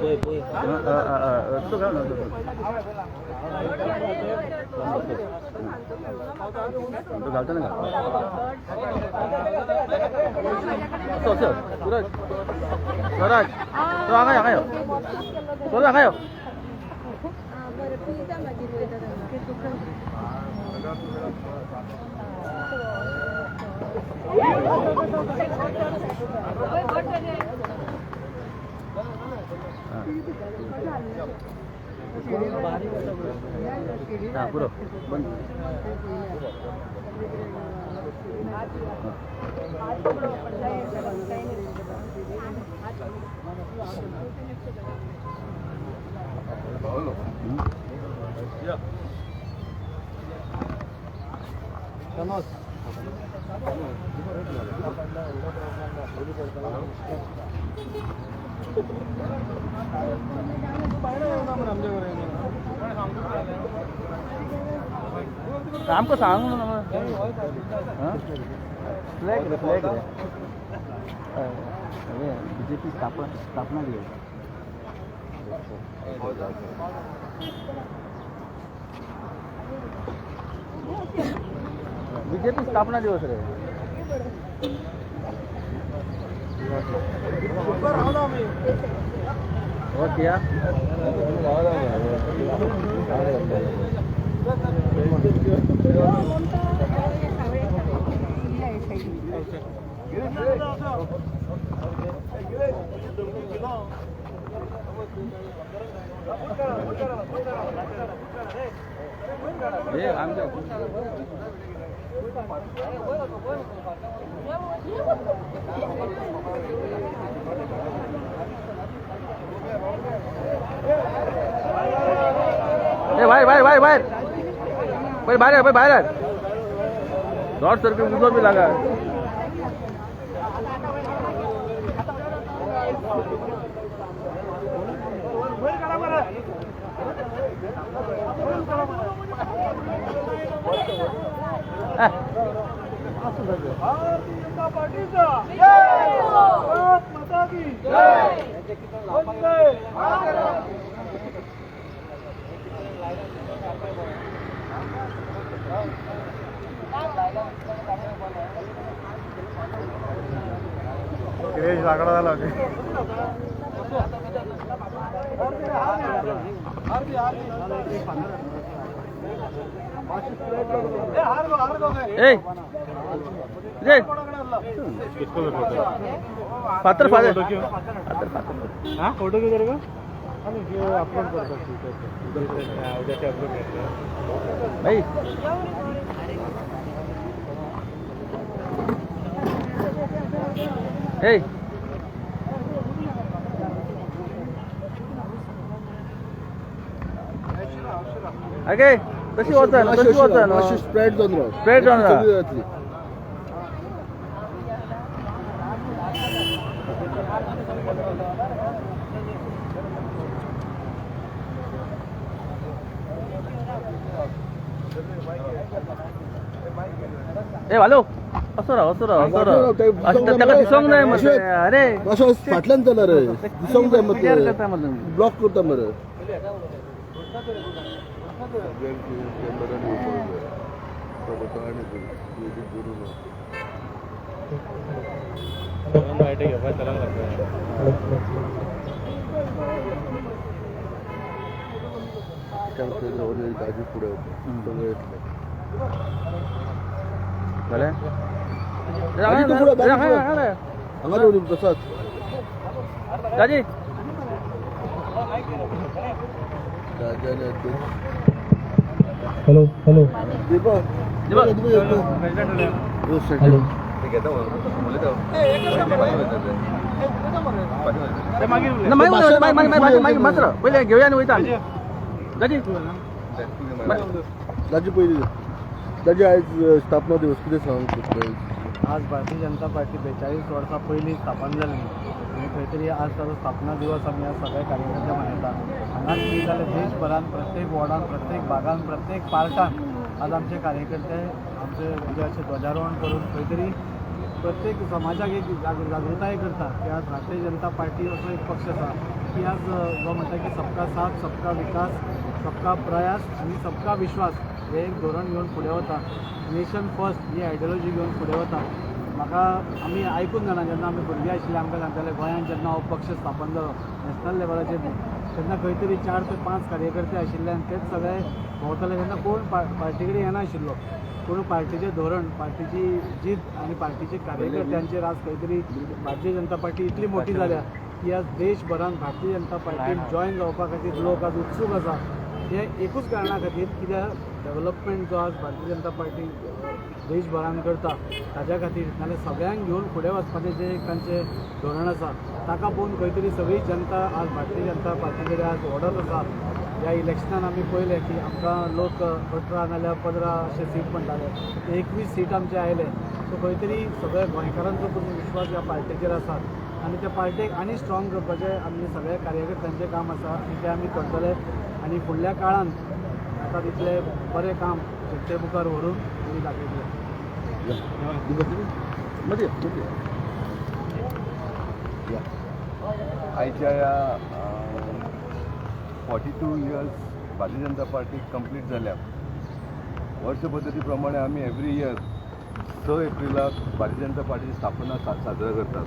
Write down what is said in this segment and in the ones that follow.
तो घाल ना तो घालता ना सूरज स्वराज तो आगा요 स्वराज आगा요 हाँ पूरा बंद हमको सांगू ना फ्लैग बीजेपी स्थापना दी बीजेपी स्थापना दिवस रे और क्या ये आमच्या बाहर शॉर्ट सर्किट मुझे भी लगा लाकडा झाला पात्र फोटो क्यों करेगा अपलोड करतो उद्याचे अपलोड भाई Hey. Okay. कशी होतं स्प्रेड जाऊन ए वालो असं त्याला दिसंग नाही मग अरे फाटल्यान चला रे दिसंग जाय मग ब्लॉक करता मरे पुढे भले प्रसाद दाजी हेलो मात्र पहिले घेऊया आणि वयता दाजी पहिले दाजी आज स्थापना दिवस किती सांगतो आज भारतीय जनता पार्टी 42 वर्सां पयलीं स्थापन जाल्ली आनी खंय तरी आज ताचो स्थापना दिवस आमी आज सगळे कार्यकर्ते मनयता हांगाच न्ही जाल्यार देशभरान प्रत्येक वॉर्डान प्रत्येक भागान प्रत्येक पार्टान आज आमचे कार्यकर्ते आमचे म्हणजे अशें ध्वजारोहण करून खंय तरी प्रत्येक समाजाक एक जागृताय करता की आज भारतीय जनता पार्टी असो एक पक्ष आसा की आज जो म्हणटा की सबका साथ सबका विकास सबका प्रयास आणि सबका विश्वास हे एक धोरण घेवन फुडें वता. नेशन फर्स्ट ही आयडियोलॉजी घेवन फुडें वता. म्हाका आमी आयकून जाणा जेन्ना आमी भुरगीं आशिल्ले आमकां सांगताले गोंयांत जेन्ना हो पक्ष स्थापन जालो नॅशनल लेवलाचेर तेन्ना खंय तरी 4 ते 5 कार्यकर्ते आशिल्ले आनी तेच सगळे भोंवताले तेन्ना कोण पार्टी कडेन येनाशिल्लो. पूण पार्टीचें धोरण पार्टीची जीत आनी पार्टीचे कार्यकर्त्यांचेर आज खंय तरी भारतीय जनता पार्टी इतली मोठी जाल्या की आज देशभरान भारतीय जनता पार्टीक जॉयन जावपा खातीर लोक आज उत्सूक आसा. हे एकूच कारणां खातीर कित्याक डेव्हलपमेंट जो आज भारतीय जनता पार्टी देशभरान करता ताज्या खातीर नाल्यार सगळ्यांक घेवन फुडें वचपाचें जें एक तांचें धोरण आसा ताका पळोवन खंय तरी सगळी जनता आज भारतीय जनता पार्टी कडेन आज ओडत आसा. ह्या इलेक्शनान आमी पळयलें की आमकां लोक 18 नाल्यार 15 अशे सीट म्हणटाले ते 21 सीट आमचे आयले. सो खंय तरी सगळ्या गोंयकारांचो विश्वास ह्या पार्टीचेर आसा आनी त्या पार्टीक आनी स्ट्रॉंग करपाचें आमचे सगळ्या कार्यकर्त्यांचें काम आसा आनी तें आमी करतले आनी फुडल्या काळान आतां तितलें बरें काम ते मुखार व्हरून आमी दाखयतले. आयच्या ह्या 42 years Bharatiya Janata party complete जाल्या. वर्ष पद्दती प्रमाणे आमी एवरी इयर 6 एप्रिलाक भारतीय जनता पार्टीची स्थापना साजरो करतात.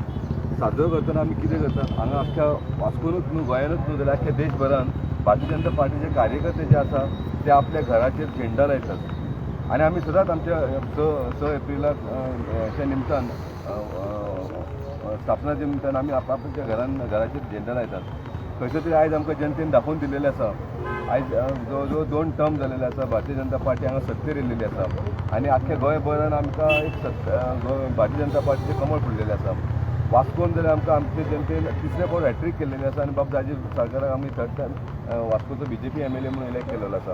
साजरो करतना आमी कितें करतात हांगा अख्ख्या वास्कोनूच न्हू गोंयानूच न्हू जाल्यार अख्ख्या देशभरान भारतीय जनता पार्टीचे कार्यकर्ते जे आसा ते आपल्या घराचेर झेंडा लायतात आनी आमी सदांच आमच्या 6 एप्रिलाक ह्या निमतान स्थापनाच्या निमतान आमी आपल्या घराचेर झेंडा लायतात. खंयच्या तरी आयज आमकां जनतेन दाखोवन दिलेलें आसा. आयज जवळ जवळ 2 टर्म जालेले आसा भारतीय जनता पार्टी हांगा सत्तेर येयलेली आसा आनी आख्ख्या गोंयभरान आमकां एक भारतीय जनता पार्टीचें कमळ फुडलेलें आसा. वास्कोन जाल्यार आमकां आमचे जनतेन तिसरे फावट हॅट्रीक केल्लेली आसा आनी बाब दाजी सरकाराक आमी थर्ड टायम वास्कोचो BJP MLA म्हणून इलेक्ट केलेलो आसा.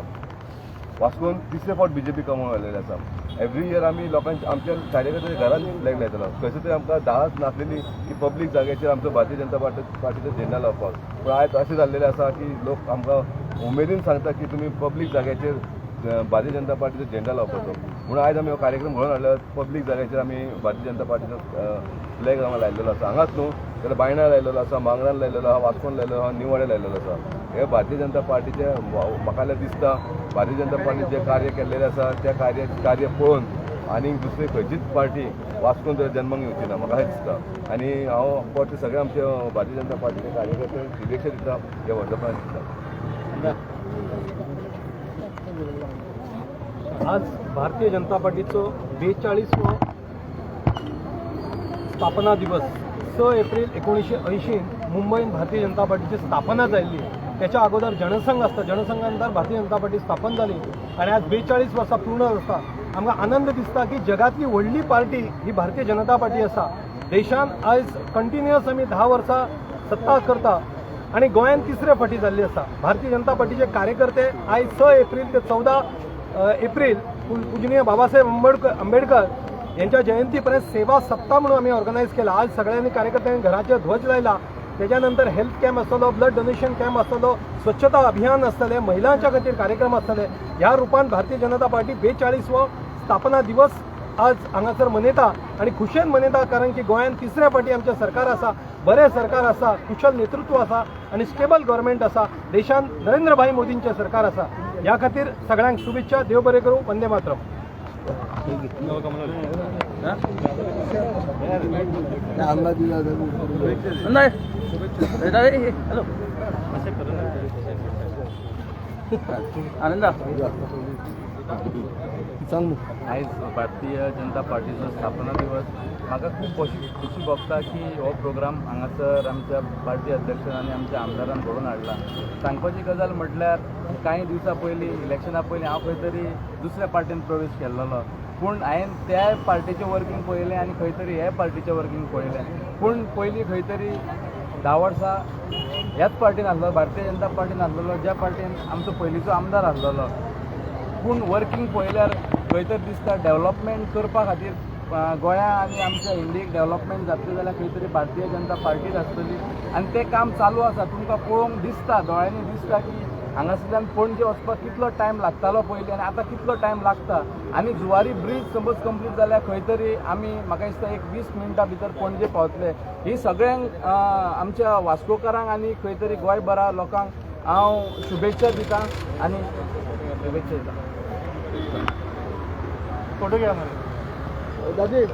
वास्कोन तिसरे फावट BJP कमळ घाल्लेले आसा. एवरी इयर आमी लोकांच्या आमच्या कार्यकर्त्याच्या घरान फ्लॅग लायतालो. खंयच्या तरी आमकां दाळच नासलेली की पब्लीक जाग्याचेर आमचो भारतीय जनता पार्टीचो झेंडा लावपाक. पूण आयज अशें जाल्लेलें आसा की लोक आमकां उमेदीन सांगता की तुमी पब्लीक जाग्याचेर भारतीय जनता पार्टीचो झेंडा लावपाचो. म्हणून आयज आमी हो कार्यक्रम घडोवन हाडलो. पब्लीक जाग्याचेर आमी भारतीय जनता पार्टीचो फ्लॅग हांगा लायलेलो आसा. हांगाच न्हू जाल्यार बायणां लायलेलो आसा, मांगरान लायलेलो आसा, वास्कोन लायलेलो आसा, निवाडे लायलेलो आसा. हे भारतीय जनता पार्टीचे म्हाका दिसता भारतीय जनता पार्टी जे कार्य केल्लेलें आसा त्या कार्य पळोवन आनी दुसरी खंयचीच पार्टी वास्कोन जर जन्माक येवची ना म्हाका अशें दिसता. आनी हांव परते सगळे आमचे भारतीय जनता पार्टीचे कार्यकर्ते शुभेच्छा दिता हे वर्धापनाक दिता. आज भारतीय जनता पार्टीचो 42वो स्थापना दिवस. 6 एप्रिल 1980 मुंबईत भारतीय जनता पार्टीची स्थापना जाल्ली. त्याच्या अगोदर जनसंघ आसता. जनसंघांतर भारतीय जनता पार्टी स्थापन जाली आणि आज 42 वर्सां पूर्ण जाता. आमकां आनंद दिसता की जगातली व्हडली पार्टी ही भारतीय जनता पार्टी आसा. देशान आयज कंटिन्युअस आमी 10 वर्सां सत्ता करता आणि गोंयांत तिसरे फावटी जाल्ली आसा. भारतीय जनता पार्टीचे कार्यकर्ते आयज 6 एप्रिल ते 14 एप्रिल पूजनीय बाबासाहेब आंबेडकर यांच्या जयंतीपर्यंत सेवा सप्ताह म्हणून आम्ही ऑर्गनायज केला. आज सगळ्यांनी कार्यकर्त्यांनी घराचे ध्वज लायला. त्याच्यानंतर हेल्थ कॅम्प आसतलो, ब्लड डोनेशन कॅम्प आसतलो, स्वच्छता अभियान आसतले, महिलांच्या खातीर कार्यक्रम आसतले. ह्या रुपान भारतीय जनता पार्टी 42वो स्थापना दिवस आज हांगासर मनयता आणि खुशेन मनयता. कारण की गोंयांत तिसऱ्या फावटी आमचें सरकार आसा, बरें सरकार आसा, कुशल नेतृत्व आसा आणि स्टेबल गव्हर्मेंट आसा. देशांत नरेंद्र भाई मोदींचें सरकार आसा. ह्या खातीर सगळ्यांक शुभेच्छा. देव बरें करूं. वंदे मातरम. आनंदा आयज भारतीय जनता पार्टीचो स्थापना दिवस. म्हाका खूब खुशी भोगता की हो प्रोग्राम हांगासर आमच्या पार्टी अध्यक्षान आनी आमच्या आमदारान घडोवन हाडला. सांगपाची गजाल म्हटल्यार कांय दिवसां पयलीं इलेक्शना पयलीं हांव खंय तरी दुसऱ्या पार्टीन प्रवेश केल्लो. पूण हांवें त्या पार्टीचें वर्कींग पळयलें आनी खंय तरी ह्या पार्टीचें वर्कींग पळयलें. पूण पयलीं खंय तरी 10 वर्सां ह्याच पार्टीन आसलो, भारतीय जनता पार्टीन आसलेलो, ज्या पार्टीन आमचो पयलींचो आमदार आसलेलो. पूण वर्कींग पळयल्यार खंय तरी दिसता डेव्हलपमेंट करपा खातीर गोंया आनी आमच्या इंडियेक डेव्हलपमेंट जातलें जाल्यार खंय तरी भारतीय जनता पार्टीच आसतली. आनी तें काम चालू आसा. तुमकां पळोवंक दिसता, दोळ्यांनी दिसता की हांगासरल्यान पणजे वचपाक कितलो टायम लागतालो पयलीं आनी आतां कितलो टायम लागता आनी जुवारी ब्रीज समज कंप्लीट जाल्यार खंय तरी आमी म्हाका दिसता एक 20 मिनटां भितर पणजे पावतले. ही सगळ्यांक आमच्या वास्कोकारांक आनी खंय तरी गोंयभरा लोकांक हांव शुभेच्छा दितां आनी शुभेच्छा दितां. फोटो घ्या मला. दादी